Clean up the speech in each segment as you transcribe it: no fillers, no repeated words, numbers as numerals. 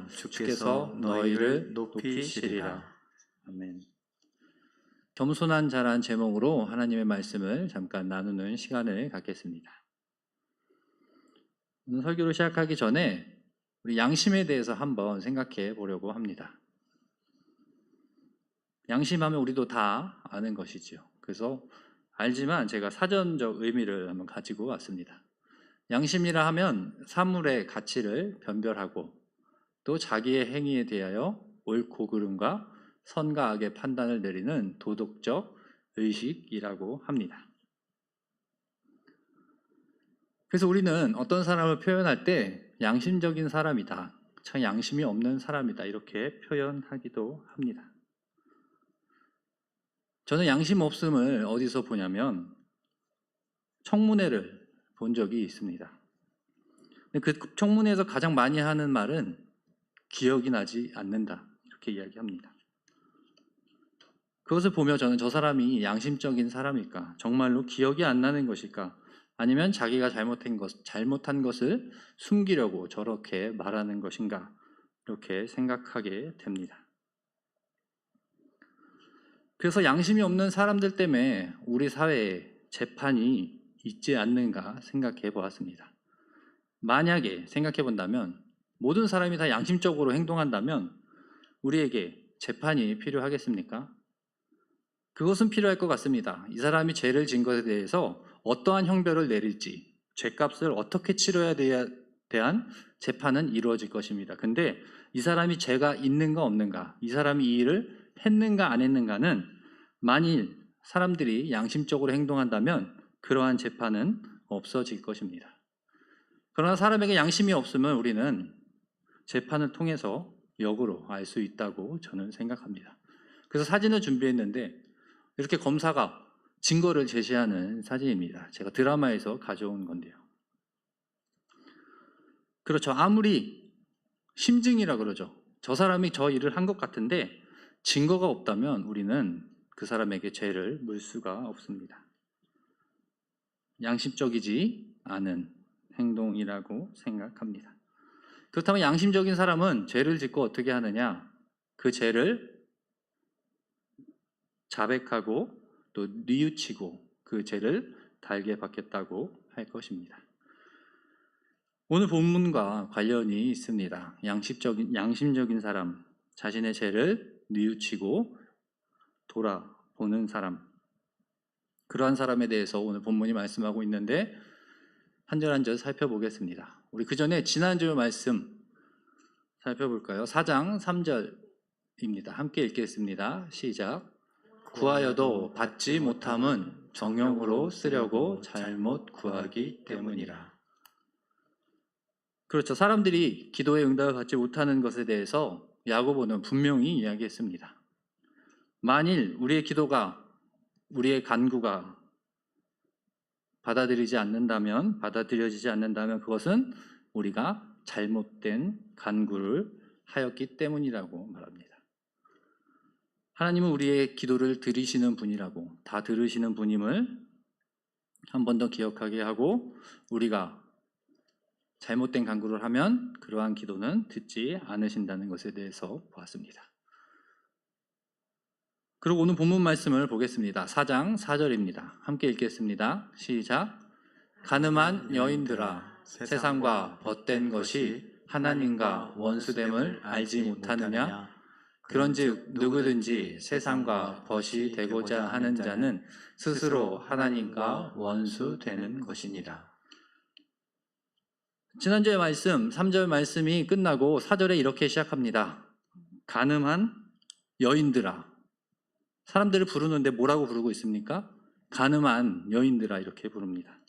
주께서 너희를 높이시리라. 아멘. 겸손한 자란 제목으로 하나님의 말씀을 잠깐 나누는 시간을 갖겠습니다. 오늘 설교를 시작하기 전에 우리 양심에 대해서 한번 생각해 보려고 합니다. 양심하면 우리도 다 아는 것이지요. 그래서 알지만 제가 사전적 의미를 한번 가지고 왔습니다. 양심이라 하면 사물의 가치를 변별하고 또 자기의 행위에 대하여 옳고 그름과 선과 악의 판단을 내리는 도덕적 의식이라고 합니다. 그래서 우리는 어떤 사람을 표현할 때 양심적인 사람이다, 참 양심이 없는 사람이다 이렇게 표현하기도 합니다. 저는 양심 없음을 어디서 보냐면 청문회를 본 적이 있습니다. 그 청문회에서 가장 많이 하는 말은 기억이 나지 않는다 이렇게 이야기합니다. 그것을 보며 저는 저 사람이 양심적인 사람일까? 정말로 기억이 안 나는 것일까? 아니면 자기가 잘못한 것을 숨기려고 저렇게 말하는 것인가? 이렇게 생각하게 됩니다. 그래서 양심이 없는 사람들 때문에 우리 사회에 재판이 있지 않는가 생각해 보았습니다. 만약에 생각해 본다면 모든 사람이 다 양심적으로 행동한다면 우리에게 재판이 필요하겠습니까? 그것은 필요할 것 같습니다. 이 사람이 죄를 진 것에 대해서 어떠한 형벌을 내릴지, 죄값을 어떻게 치러야 대한 재판은 이루어질 것입니다. 근데 이 사람이 죄가 있는가 없는가, 이 사람이 이 일을 했는가 안 했는가는 만일 사람들이 양심적으로 행동한다면 그러한 재판은 없어질 것입니다. 그러나 사람에게 양심이 없으면 우리는 재판을 통해서 역으로 알 수 있다고 저는 생각합니다. 그래서 사진을 준비했는데 이렇게 검사가 증거를 제시하는 사진입니다. 제가 드라마에서 가져온 건데요. 그렇죠. 아무리 심증이라 그러죠. 저 사람이 저 일을 한 것 같은데 증거가 없다면 우리는 그 사람에게 죄를 물 수가 없습니다. 양심적이지 않은 행동이라고 생각합니다. 그렇다면 양심적인 사람은 죄를 짓고 어떻게 하느냐? 그 죄를 자백하고 또 뉘우치고 그 죄를 달게 받겠다고 할 것입니다. 오늘 본문과 관련이 있습니다. 양심적인 사람, 자신의 죄를 뉘우치고 돌아보는 사람, 그러한 사람에 대해서 오늘 본문이 말씀하고 있는데 한 절 한 절 살펴보겠습니다. 우리 그 전에 지난주 말씀 살펴볼까요? 4장 3절입니다. 함께 읽겠습니다. 시작. 구하여도 받지 못함은 정욕으로 쓰려고 잘못 구하기 때문이라. 그렇죠. 사람들이 기도의 응답을 받지 못하는 것에 대해서 야고보는 분명히 이야기했습니다. 만일 우리의 기도가, 우리의 간구가 받아들여지지 않는다면 그것은 우리가 잘못된 간구를 하였기 때문이라고 말합니다. 하나님은 우리의 기도를 들으시는 분이라고, 다 들으시는 분임을 한 번 더 기억하게 하고 우리가 잘못된 간구를 하면 그러한 기도는 듣지 않으신다는 것에 대해서 보았습니다. 그리고 오늘 본문 말씀을 보겠습니다. 4장 4절입니다. 함께 읽겠습니다. 시작. 가늠한 여인들아, 세상과 벗된 것이 하나님과 원수됨을 알지 못하느냐? 그런즉 누구든지 세상과 벗이 되고자 하는 자는 스스로 하나님과 원수되는 것이니라. 지난주의 말씀 3절 말씀이 끝나고 4절에 이렇게 시작합니다. 가늠한 여인들아. 사람들을 부르는데 뭐라고 부르고 있습니까? 가늠한 여인들아 이렇게 부릅니다.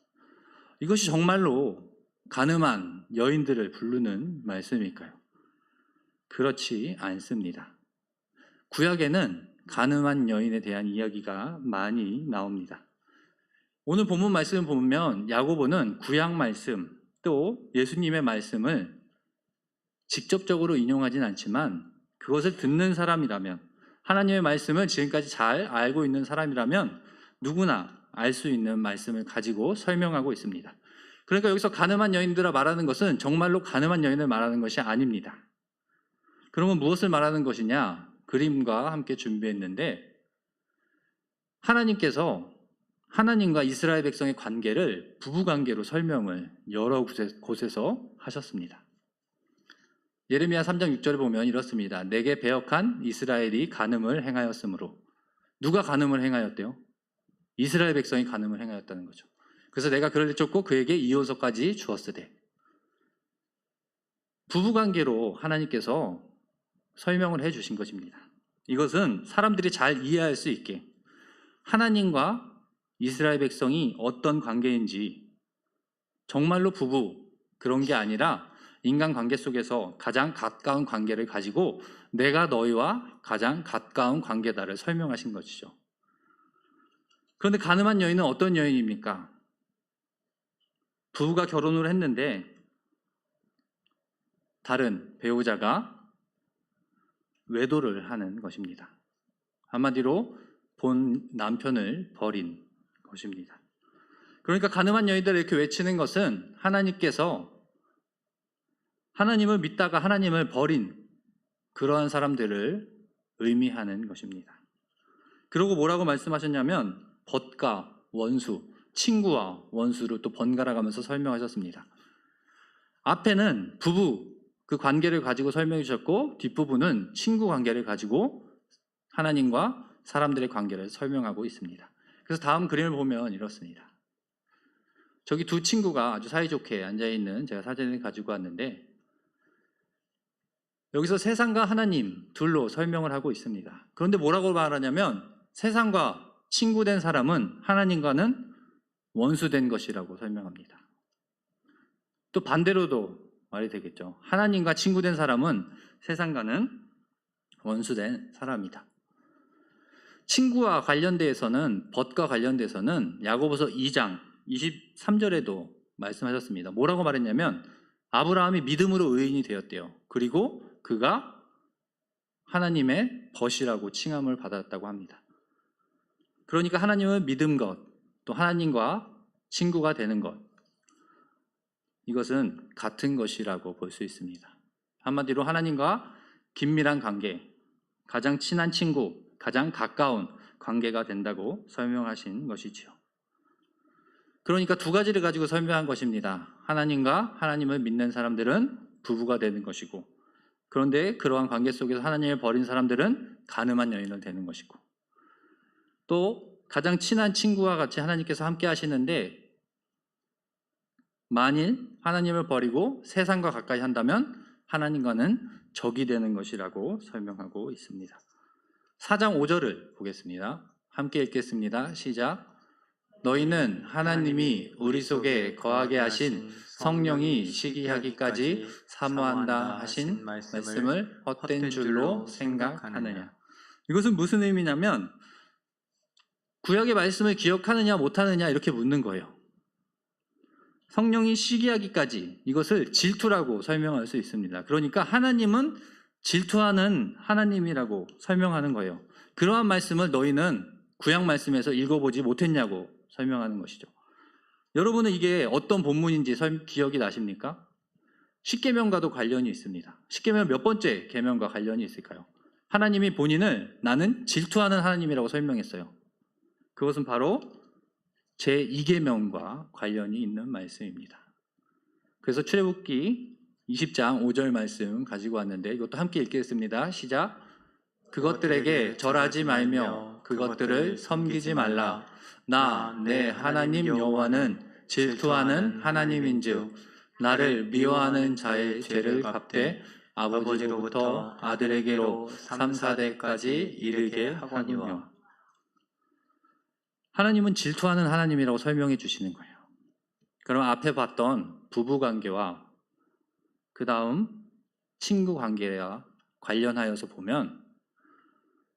이것이 정말로 가늠한 여인들을 부르는 말씀일까요? 그렇지 않습니다. 구약에는 가늠한 여인에 대한 이야기가 많이 나옵니다. 오늘 본문 말씀을 보면 야고보는 구약 말씀 또 예수님의 말씀을 직접적으로 인용하진 않지만 그것을 듣는 사람이라면, 하나님의 말씀을 지금까지 잘 알고 있는 사람이라면 누구나 알 수 있는 말씀을 가지고 설명하고 있습니다. 그러니까 여기서 가늠한 여인들아 말하는 것은 정말로 가늠한 여인을 말하는 것이 아닙니다. 그러면 무엇을 말하는 것이냐? 그림과 함께 준비했는데, 하나님께서 하나님과 이스라엘 백성의 관계를 부부관계로 설명을 여러 곳에서 하셨습니다. 예레미야 3장 6절에 보면 이렇습니다. 내게 배역한 이스라엘이 간음을 행하였으므로. 누가 간음을 행하였대요? 이스라엘 백성이 간음을 행하였다는 거죠. 그래서 내가 그를 쫓고 그에게 이호소까지 주었으되. 부부관계로 하나님께서 설명을 해주신 것입니다. 이것은 사람들이 잘 이해할 수 있게 하나님과 이스라엘 백성이 어떤 관계인지, 정말로 부부 그런 게 아니라 인간관계 속에서 가장 가까운 관계를 가지고 내가 너희와 가장 가까운 관계다를 설명하신 것이죠. 그런데 간음한 여인은 어떤 여인입니까? 부부가 결혼을 했는데 다른 배우자가 외도를 하는 것입니다. 한마디로 본 남편을 버린 것입니다. 그러니까 간음한 여인들을 이렇게 외치는 것은 하나님께서 하나님을 믿다가 하나님을 버린 그러한 사람들을 의미하는 것입니다. 그리고 뭐라고 말씀하셨냐면 벗과 원수, 친구와 원수를 또 번갈아 가면서 설명하셨습니다. 앞에는 부부 그 관계를 가지고 설명해 주셨고, 뒷부분은 친구 관계를 가지고 하나님과 사람들의 관계를 설명하고 있습니다. 그래서 다음 그림을 보면 이렇습니다. 저기 두 친구가 아주 사이좋게 앉아있는 제가 사진을 가지고 왔는데, 여기서 세상과 하나님 둘로 설명을 하고 있습니다. 그런데 뭐라고 말하냐면 세상과 친구된 사람은 하나님과는 원수된 것이라고 설명합니다. 또 반대로도 말이 되겠죠. 하나님과 친구된 사람은 세상과는 원수된 사람이다. 친구와 관련돼서는, 벗과 관련돼서는 야고보서 2장 23절에도 말씀하셨습니다. 뭐라고 말했냐면 아브라함이 믿음으로 의인이 되었대요. 그리고 그가 하나님의 벗이라고 칭함을 받았다고 합니다. 그러니까 하나님을 믿은 것, 또 하나님과 친구가 되는 것, 이것은 같은 것이라고 볼 수 있습니다. 한마디로 하나님과 긴밀한 관계, 가장 친한 친구, 가장 가까운 관계가 된다고 설명하신 것이지요. 그러니까 두 가지를 가지고 설명한 것입니다. 하나님과 하나님을 믿는 사람들은 부부가 되는 것이고, 그런데 그러한 관계 속에서 하나님을 버린 사람들은 간음한 여인을 되는 것이고, 또 가장 친한 친구와 같이 하나님께서 함께 하시는데 만일 하나님을 버리고 세상과 가까이 한다면 하나님과는 적이 되는 것이라고 설명하고 있습니다. 4장 5절을 보겠습니다. 함께 읽겠습니다. 시작. 너희는 하나님이 우리 속에 거하게 하신 성령이 시기하기까지 사모한다 하신 말씀을 헛된 줄로 생각하느냐. 이것은 무슨 의미냐면 구약의 말씀을 기억하느냐 못하느냐 이렇게 묻는 거예요. 성령이 시기하기까지, 이것을 질투라고 설명할 수 있습니다. 그러니까 하나님은 질투하는 하나님이라고 설명하는 거예요. 그러한 말씀을 너희는 구약 말씀에서 읽어보지 못했냐고 설명하는 것이죠. 여러분은 이게 어떤 본문인지 기억이 나십니까? 십계명과도 관련이 있습니다. 십계명 몇 번째 계명과 관련이 있을까요? 하나님이 본인을 나는 질투하는 하나님이라고 설명했어요. 그것은 바로 제2계명과 관련이 있는 말씀입니다. 그래서 출애굽기 20장 5절 말씀 가지고 왔는데 이것도 함께 읽겠습니다. 시작. 그것들에게 절하지 말며 그것들을 섬기지 말라. 나 내 하나님 여호와는 질투하는 하나님인즉 나를 미워하는 자의 죄를 갚되 아버지로부터 아들에게로 3, 4대까지 이르게 하거니와. 하나님은 질투하는 하나님이라고 설명해 주시는 거예요. 그럼 앞에 봤던 부부관계와 그 다음 친구관계와 관련하여서 보면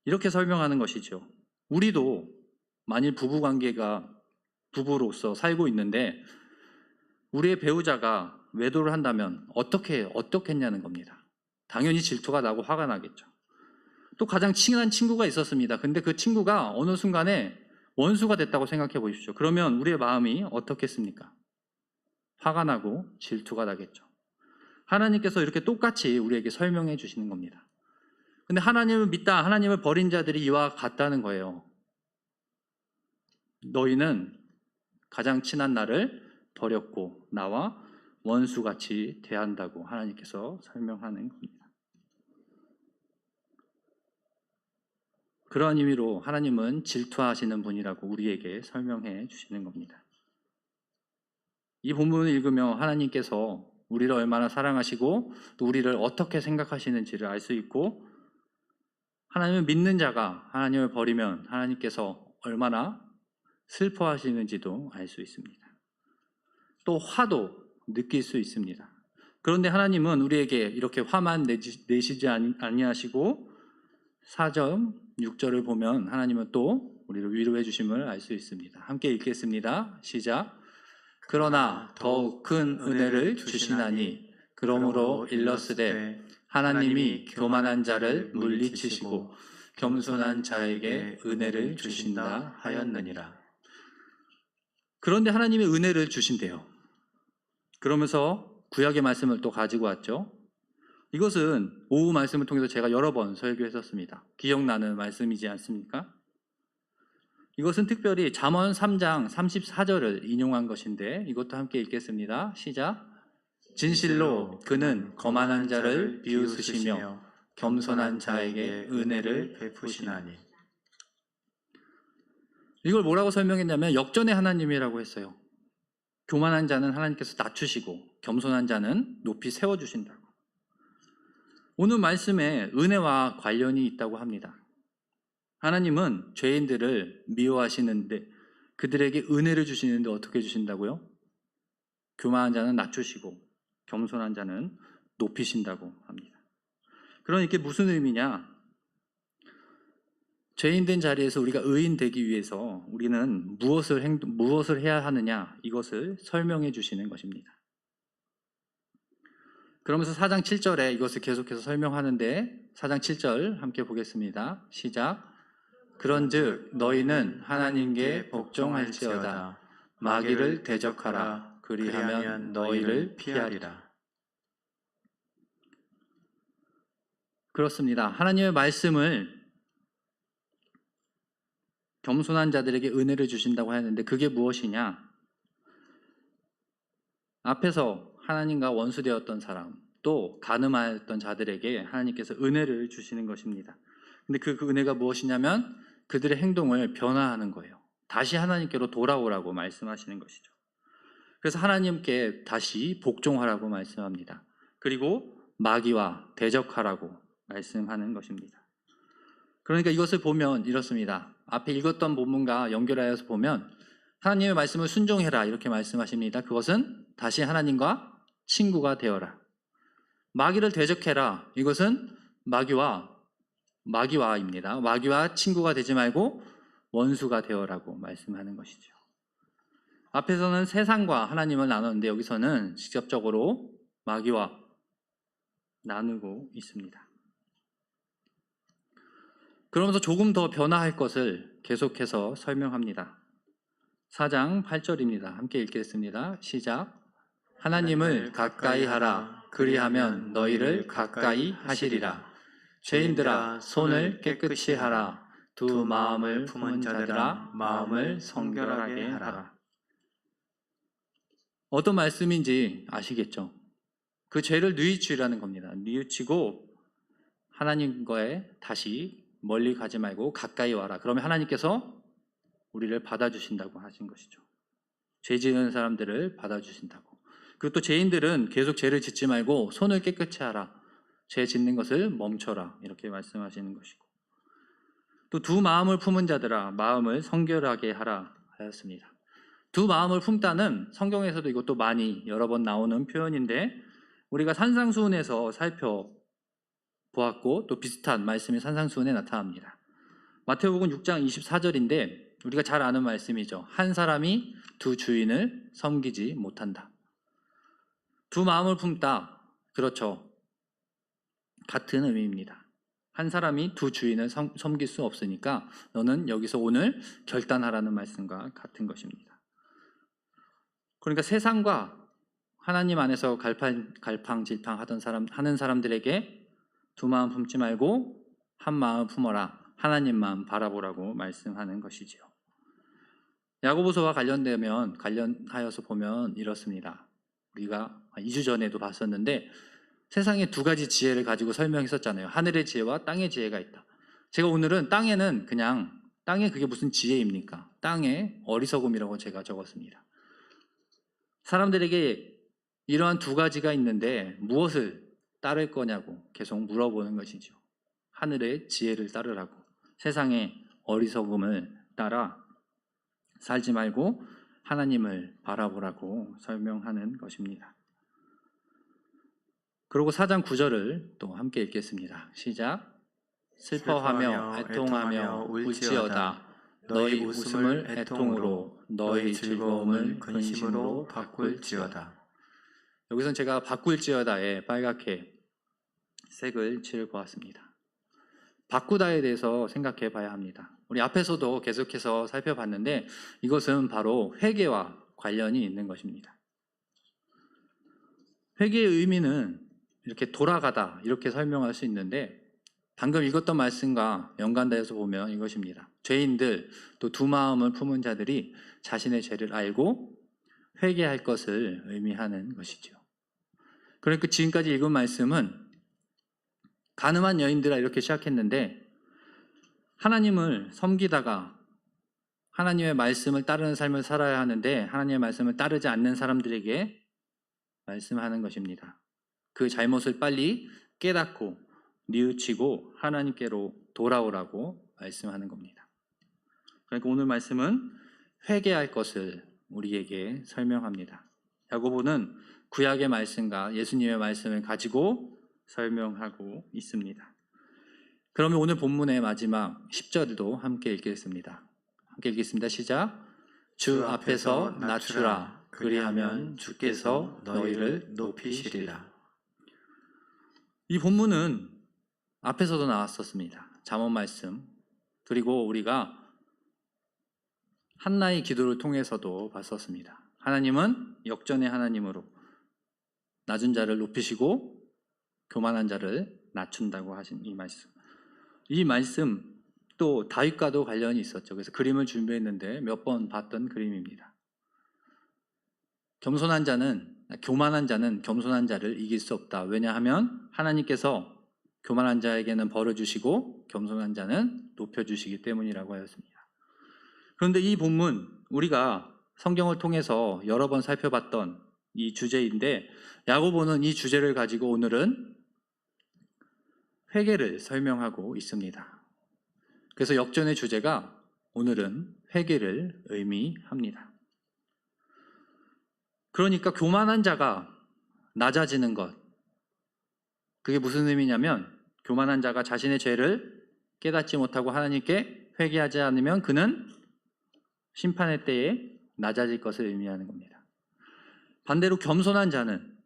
이렇게 설명하는 것이죠. 우리도 만일 부부관계가 부부로서 살고 있는데 우리의 배우자가 외도를 한다면 어떻게 했냐는 겁니다. 당연히 질투가 나고 화가 나겠죠. 또 가장 친한 친구가 있었습니다. 근데 그 친구가 어느 순간에 원수가 됐다고 생각해 보십시오. 그러면 우리의 마음이 어떻겠습니까? 화가 나고 질투가 나겠죠. 하나님께서 이렇게 똑같이 우리에게 설명해 주시는 겁니다. 근데 하나님을 믿다, 하나님을 버린 자들이 이와 같다는 거예요. 너희는 가장 친한 나를 버렸고 나와 원수같이 대한다고 하나님께서 설명하는 겁니다. 그러한 의미로 하나님은 질투하시는 분이라고 우리에게 설명해 주시는 겁니다. 이 본문을 읽으며 하나님께서 우리를 얼마나 사랑하시고 또 우리를 어떻게 생각하시는지를 알 수 있고, 하나님을 믿는 자가 하나님을 버리면 하나님께서 얼마나 슬퍼하시는지도 알 수 있습니다. 또 화도 느낄 수 있습니다. 그런데 하나님은 우리에게 이렇게 화만 내시지 아니하시고 4절, 6절을 보면 하나님은 또 우리를 위로해 주심을 알 수 있습니다. 함께 읽겠습니다. 시작. 그러나 더욱 큰 은혜를 주시나니 그러므로 일렀으되 하나님이 교만한 자를 물리치시고 겸손한 자에게 은혜를 주신다 하였느니라. 그런데 하나님이 은혜를 주신대요. 그러면서 구약의 말씀을 또 가지고 왔죠. 이것은 오후 말씀을 통해서 제가 여러 번 설교했었습니다. 기억나는 말씀이지 않습니까? 이것은 특별히 잠언 3장 34절을 인용한 것인데 이것도 함께 읽겠습니다. 시작. 진실로 그는 거만한 자를 비웃으시며 겸손한 자에게 은혜를 베푸시나니. 이걸 뭐라고 설명했냐면 역전의 하나님이라고 했어요. 교만한 자는 하나님께서 낮추시고 겸손한 자는 높이 세워주신다고. 오늘 말씀에 은혜와 관련이 있다고 합니다. 하나님은 죄인들을 미워하시는데 그들에게 은혜를 주시는데 어떻게 주신다고요? 교만한 자는 낮추시고 겸손한 자는 높이신다고 합니다. 그러니까 이게 무슨 의미냐? 죄인된 자리에서 우리가 의인 되기 위해서 우리는 무엇을 해야 하느냐, 이것을 설명해 주시는 것입니다. 그러면서 4장 7절에 이것을 계속해서 설명하는데 4장 7절 함께 보겠습니다. 시작. 그런즉 너희는 하나님께 복종할지어다. 마귀를 대적하라. 그리하면 너희를 피하리라. 그렇습니다. 하나님의 말씀을 겸손한 자들에게 은혜를 주신다고 하였는데 그게 무엇이냐? 앞에서 하나님과 원수되었던 사람, 또 간음하였던 자들에게 하나님께서 은혜를 주시는 것입니다. 근데 그 은혜가 무엇이냐면 그들의 행동을 변화하는 거예요. 다시 하나님께로 돌아오라고 말씀하시는 것이죠. 그래서 하나님께 다시 복종하라고 말씀합니다. 그리고 마귀와 대적하라고 말씀하는 것입니다. 그러니까 이것을 보면 이렇습니다. 앞에 읽었던 본문과 연결하여서 보면 하나님의 말씀을 순종해라 이렇게 말씀하십니다. 그것은 다시 하나님과 친구가 되어라. 마귀를 대적해라. 이것은 마귀와입니다. 마귀와 친구가 되지 말고 원수가 되어라고 말씀하는 것이죠. 앞에서는 세상과 하나님을 나눴는데 여기서는 직접적으로 마귀와 나누고 있습니다. 그러면서 조금 더 변화할 것을 계속해서 설명합니다. 4장 8절입니다. 함께 읽겠습니다. 시작. 하나님을 가까이 하라. 그리하면 너희를 가까이 하시리라. 죄인들아 손을 깨끗이 하라. 두 마음을 품은 자들아 마음을 성결하게 하라. 어떤 말씀인지 아시겠죠? 그 죄를 뉘우치라는 겁니다. 뉘우치고 하나님과의 다시 멀리 가지 말고 가까이 와라. 그러면 하나님께서 우리를 받아주신다고 하신 것이죠. 죄 지은 사람들을 받아주신다고. 그리고 또 죄인들은 계속 죄를 짓지 말고 손을 깨끗이 하라. 죄 짓는 것을 멈춰라. 이렇게 말씀하시는 것이고. 또 두 마음을 품은 자들아 마음을 성결하게 하라 하였습니다. 두 마음을 품다는 성경에서도 이것도 많이 여러 번 나오는 표현인데 우리가 산상수훈에서 살펴보았고 또 비슷한 말씀이 산상수훈에 나타납니다. 마태복음 6장 24절인데 우리가 잘 아는 말씀이죠. 한 사람이 두 주인을 섬기지 못한다. 두 마음을 품다. 그렇죠. 같은 의미입니다. 한 사람이 두 주인을 섬길 수 없으니까 너는 여기서 오늘 결단하라는 말씀과 같은 것입니다. 그러니까 세상과 하나님 안에서 갈팡질팡 하는 사람들에게 두 마음 품지 말고 한 마음 품어라. 하나님만 바라보라고 말씀하는 것이지요. 야고보서와 관련하여서 보면 이렇습니다. 우리가 2주 전에도 봤었는데 세상에 두 가지 지혜를 가지고 설명했었잖아요. 하늘의 지혜와 땅의 지혜가 있다. 제가 오늘은 땅에 그게 무슨 지혜입니까? 땅의 어리석음이라고 제가 적었습니다. 사람들에게 이러한 두 가지가 있는데 무엇을 따를 거냐고 계속 물어보는 것이죠. 하늘의 지혜를 따르라고, 세상의 어리석음을 따라 살지 말고 하나님을 바라보라고 설명하는 것입니다. 그리고 4장 9절을 또 함께 읽겠습니다. 시작. 슬퍼하며 애통하며 울지어다. 너희 웃음을 애통으로, 너희 즐거움을 근심으로 바꿀지어다. 여기서는 제가 바꿀지어다에 빨갛게 색을 칠보았습니다. 바꾸다에 대해서 생각해 봐야 합니다. 우리 앞에서도 계속해서 살펴봤는데 이것은 바로 회개와 관련이 있는 것입니다. 회개의 의미는 이렇게 돌아가다 이렇게 설명할 수 있는데 방금 읽었던 말씀과 연관되어서 보면 이것입니다. 죄인들 또 두 마음을 품은 자들이 자신의 죄를 알고 회개할 것을 의미하는 것이죠. 그러니까 지금까지 읽은 말씀은 가늠한 여인들아 이렇게 시작했는데 하나님을 섬기다가 하나님의 말씀을 따르는 삶을 살아야 하는데 하나님의 말씀을 따르지 않는 사람들에게 말씀하는 것입니다. 그 잘못을 빨리 깨닫고 뉘우치고 하나님께로 돌아오라고 말씀하는 겁니다. 그러니까 오늘 말씀은 회개할 것을 우리에게 설명합니다. 야고보는 구약의 말씀과 예수님의 말씀을 가지고 설명하고 있습니다. 그러면 오늘 본문의 마지막 10절도 함께 읽겠습니다. 함께 읽겠습니다. 시작. 주 앞에서 낮추라. 그리하면 주께서 너희를 높이시리라. 이 본문은 앞에서도 나왔었습니다. 잠언 말씀, 그리고 우리가 한나의 기도를 통해서도 봤었습니다. 하나님은 역전의 하나님으로 낮은 자를 높이시고 교만한 자를 낮춘다고 하신 이 말씀. 이 말씀 또 다윗과도 관련이 있었죠. 그래서 그림을 준비했는데 몇 번 봤던 그림입니다. 교만한 자는 겸손한 자를 이길 수 없다. 왜냐하면 하나님께서 교만한 자에게는 벌을 주시고 겸손한 자는 높여주시기 때문이라고 하였습니다. 그런데 이 본문 우리가 성경을 통해서 여러 번 살펴봤던 이 주제인데 야고보는 이 주제를 가지고 오늘은 회개를 설명하고 있습니다. 그래서 역전의 주제가 오늘은 회개를 의미합니다. 그러니까 교만한 자가 낮아지는 것, 그게 무슨 의미냐면 교만한 자가 자신의 죄를 깨닫지 못하고 하나님께 회개하지 않으면 그는 심판의 때에 낮아질 것을 의미하는 겁니다. 반대로 겸손한 자는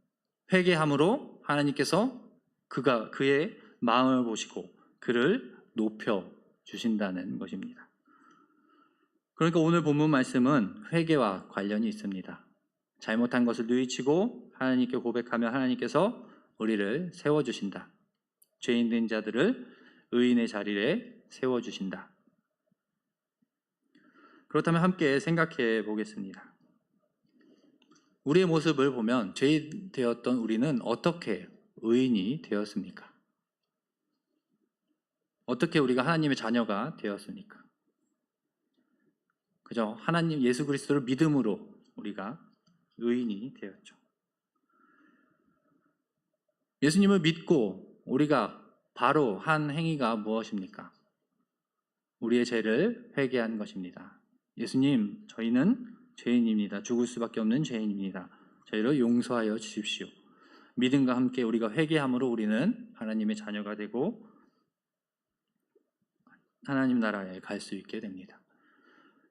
회개함으로 하나님께서 그의 마음을 보시고 그를 높여 주신다는 것입니다. 그러니까 오늘 본문 말씀은 회개와 관련이 있습니다. 잘못한 것을 뉘우치고 하나님께 고백하면 하나님께서 우리를 세워주신다. 죄인 된 자들을 의인의 자리에 세워주신다. 그렇다면 함께 생각해 보겠습니다. 우리의 모습을 보면 죄인 되었던 우리는 어떻게 의인이 되었습니까? 어떻게 우리가 하나님의 자녀가 되었습니까? 그죠? 하나님 예수 그리스도를 믿음으로 우리가 의인이 되었죠. 예수님을 믿고 우리가 바로 한 행위가 무엇입니까? 우리의 죄를 회개한 것입니다. 예수님, 저희는 죄인입니다. 죽을 수밖에 없는 죄인입니다. 저희를 용서하여 주십시오. 믿음과 함께 우리가 회개함으로 우리는 하나님의 자녀가 되고 하나님 나라에 갈 수 있게 됩니다.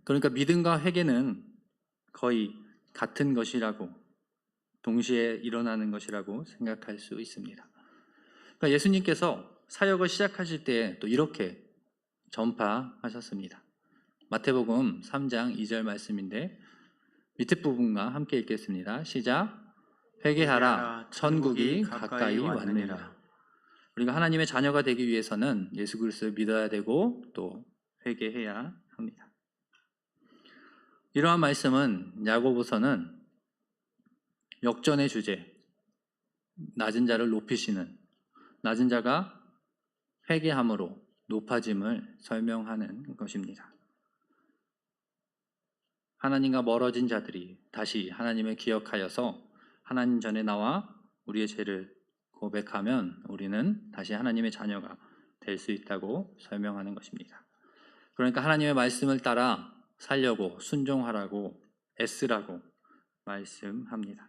그러니까 믿음과 회개는 거의 같은 것이라고, 동시에 일어나는 것이라고 생각할 수 있습니다. 그러니까 예수님께서 사역을 시작하실 때 또 이렇게 전파하셨습니다. 마태복음 3장 2절 말씀인데 밑에 부분과 함께 읽겠습니다. 시작. 회개하라, 천국이 가까이 왔느니라. 우리가 하나님의 자녀가 되기 위해서는 예수 그리스도를 믿어야 되고 또 회개해야 합니다. 이러한 말씀은 야고보서는 역전의 주제, 낮은 자를 높이시는, 낮은 자가 회개함으로 높아짐을 설명하는 것입니다. 하나님과 멀어진 자들이 다시 하나님을 기억하여서 하나님 전에 나와 우리의 죄를 고백하면 우리는 다시 하나님의 자녀가 될 수 있다고 설명하는 것입니다. 그러니까 하나님의 말씀을 따라 살려고 순종하라고 애쓰라고 말씀합니다.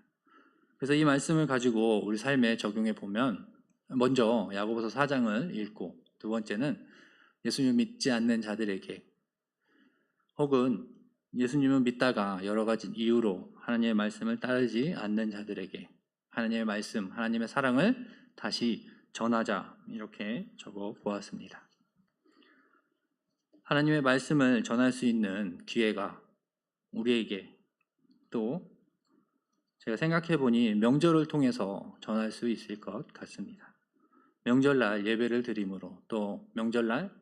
그래서 이 말씀을 가지고 우리 삶에 적용해 보면 먼저 야고보서 4장을 읽고 두 번째는 예수님을 믿지 않는 자들에게 혹은 예수님을 믿다가 여러 가지 이유로 하나님의 말씀을 따르지 않는 자들에게 하나님의 말씀, 하나님의 사랑을 다시 전하자 이렇게 적어 보았습니다. 하나님의 말씀을 전할 수 있는 기회가 우리에게 또 제가 생각해 보니 명절을 통해서 전할 수 있을 것 같습니다. 명절날 예배를 드림으로 또 명절날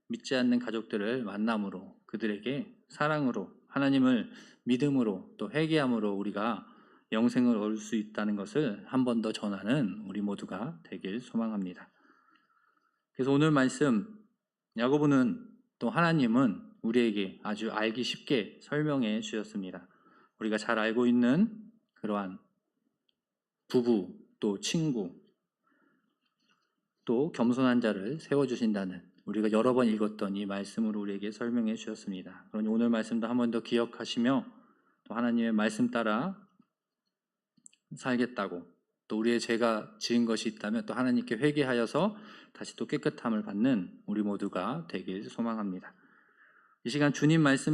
믿지 않는 가족들을 만남으로 그들에게 사랑으로 하나님을 믿음으로 또 회개함으로 우리가 영생을 얻을 수 있다는 것을 한 번 더 전하는 우리 모두가 되길 소망합니다. 그래서 오늘 말씀 야고보는 또 하나님은 우리에게 아주 알기 쉽게 설명해 주셨습니다. 우리가 잘 알고 있는 그러한 부부 또 친구 또 겸손한 자를 세워주신다는 우리가 여러 번 읽었던 이 말씀으로 우리에게 설명해 주셨습니다. 그러니 오늘 말씀도 한 번 더 기억하시며 또 하나님의 말씀 따라 살겠다고 또 우리의 죄가 지은 것이 있다면 또 하나님께 회개하여서 다시 또 깨끗함을 받는 우리 모두가 되길 소망합니다. 이 시간 주님 말씀을